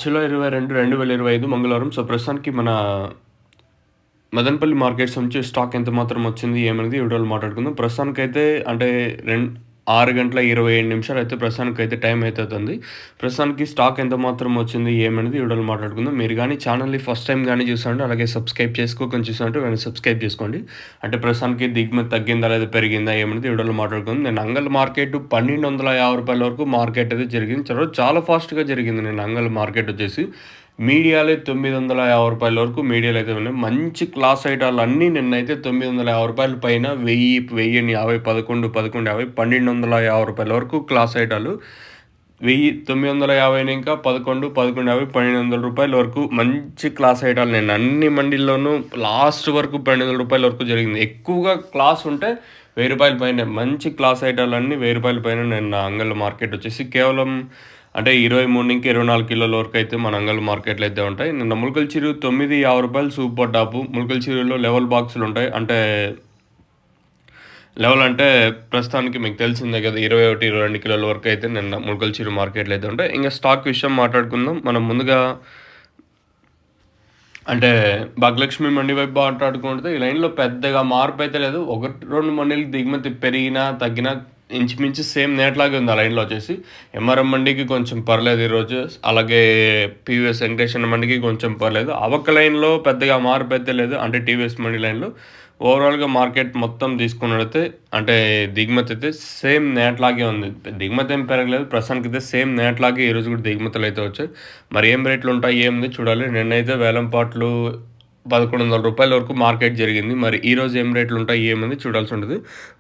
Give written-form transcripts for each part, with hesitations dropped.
July 22, 2025 మంగళవారం. ప్రస్తుతానికి మన మదనపల్లి మార్కెట్స్ నుంచి స్టాక్ ఎంత మాత్రం వచ్చింది ఏమనేది ఈ వీడియోలో మాట్లాడుకుందాం. ప్రస్తుతానికైతే అంటే 6 గంటల 27 నిమిషాలైతే ప్రస్తుతానికైతే టైం అయితే అవుతుంది. ప్రస్తుతానికి స్టాక్ ఎంత మాత్రం వచ్చింది ఏమనేది ఈ వీడియోలో మాట్లాడుకుందాం. మీరు గానీ ఛానల్‌ని ఫస్ట్ టైం గానీ చూస్తుంటే అలాగే సబ్స్క్రైబ్ చేసుకోకుండా చూస్తుంటే వెంటనే సబ్స్క్రైబ్ చేసుకోండి. అంటే ప్రస్తుతానికి దిగుమతి తగ్గిందా లేదా పెరిగిందా ఏమనేది ఈ వీడియోలో మాట్లాడుకుందాం. నేను అంగల్ మార్కెట్ రూ. 1250 వరకు మార్కెట్ అయితే జరిగింది. చాలా ఫాస్ట్‌గా జరిగింది. నేను అంగల్ మార్కెట్ వచ్చేసి మీడియాలే రూ. 950 వరకు మీడియాలు అయితే ఉన్నాయి. మంచి క్లాస్ ఐటాలు అన్నీ నిన్నైతే రూ. 950 పైన 1000, 1050, 11, 1150, రూ. 1250 వరకు క్లాస్ ఐటాలు. 1000, 950 ఇంకా 11, 1150, రూ. 1200 వరకు మంచి క్లాస్ ఐటాలు నిన్న అన్ని మండీల్లోనూ లాస్ట్ వరకు రూ. 1200 వరకు జరిగింది. ఎక్కువగా క్లాస్ ఉంటే రూ. 1000 పైనే మంచి క్లాస్ ఐటాలన్నీ రూ. 1000 పైన నిన్న అంగళ్ళ మార్కెట్ వచ్చేసి కేవలం అంటే 23-24 కిలోల వరకు అయితే మన అంగల్ మార్కెట్‌లో అయితే ఉంటాయి. నిన్న ములకల చిరు రూ. 950 సూపర్ టాపు. ములకల చిరులో లెవెల్ బాక్సులు ఉంటాయి. అంటే లెవెల్ అంటే ప్రస్తుతానికి మీకు తెలిసిందే కదా! 21, 22 కిలోల వరకు అయితే నిన్న ములకల చిరు మార్కెట్‌లో అయితే ఉంటాయి. ఇంక స్టాక్ విషయం మాట్లాడుకుందాం. మనం ముందుగా అంటే భాగ్యలక్ష్మి మండి వైపు మాట్లాడుకుంటే ఈ లైన్‌లో పెద్దగా మార్పు అయితే లేదు. 1, 2 మండీలకి దిగుమతి పెరిగినా, తగ్గినా ఇంచుమించు సేమ్ నేట్లాగే ఉంది ఆ లైన్‌లో వచ్చేసి. ఎంఆర్ఎం మండికి కొంచెం పర్లేదు ఈరోజు. అలాగే పీవీఎస్ వెంకటేశ్వర మండికి కొంచెం పర్లేదు. ఆ ఒక్క లైన్‌లో పెద్దగా మార్పు అయితే లేదు. అంటే టీవీఎస్ మండి లైన్‌లో. ఓవరాల్‌గా మార్కెట్ మొత్తం తీసుకున్నట్టయితే అంటే దిగుమతి అయితే సేమ్ నేట్లాగే ఉంది. దిగుమతి ఏం పెరగలేదు. ప్రస్తుతానికైతే సేమ్ నేట్లాగే ఈరోజు కూడా దిగుమతులు అయితే వచ్చాయి. మరి ఏం రేట్లు ఉంటాయి ఏంది చూడాలి. నిన్నైతే వేలంపాట్లు రూ. 1100 వరకు మార్కెట్ జరిగింది. మరి ఈరోజు ఏం రేట్లు ఉంటాయి ఏమని చూడాల్సి ఉంటుంది.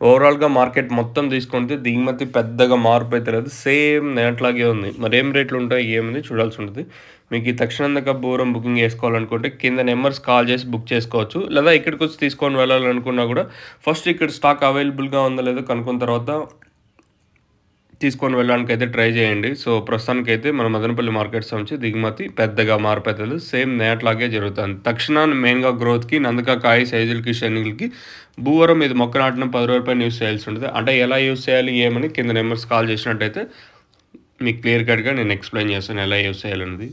ఓవరాల్‌గా మార్కెట్ మొత్తం తీసుకుంటే దిగుమతి పెద్దగా మార్పు అయితే లేదు. సేమ్ నేట్లాగే ఉంది. మరి ఏం రేట్లు ఉంటాయి ఏమని చూడాల్సి ఉంటుంది. మీకు ఈ తక్షణందక బూరం బుకింగ్ చేసుకోవాలనుకుంటే కింద నెంబర్స్ కాల్ చేసి బుక్ చేసుకోవచ్చు. లేదా ఇక్కడికి వచ్చి తీసుకొని వెళ్ళాలనుకున్నా కూడా ఫస్ట్ ఇక్కడ స్టాక్ అవైలబుల్‌గా ఉందో లేదో కనుక్కున్న తర్వాత తీసుకొని వెళ్ళడానికైతే ట్రై చేయండి. ప్రస్తుతానికైతే మన మదనపల్లి మార్కెట్స్ నుంచి దిగుమతి పెద్దగా మార్పు అయితే లేదు. సేమ్ నేట్లాగే జరుగుతుంది. తక్షణాన మెయిన్‌గా గ్రోత్‌కి, నందకాయ సైజులకి, శనగలకి భూవరం ఇది మొక్క నాటిన 10 రోజుల పైన యూజ్ చేయాల్సి ఉంటుంది. అంటే ఎలా యూజ్ చేయాలి ఏమని కింద నెంబర్స్ కాల్ చేసినట్టయితే మీకు క్లియర్ కట్‌గా నేను ఎక్స్‌ప్లెయిన్ చేస్తాను ఎలా యూజ్ చేయాలనేది.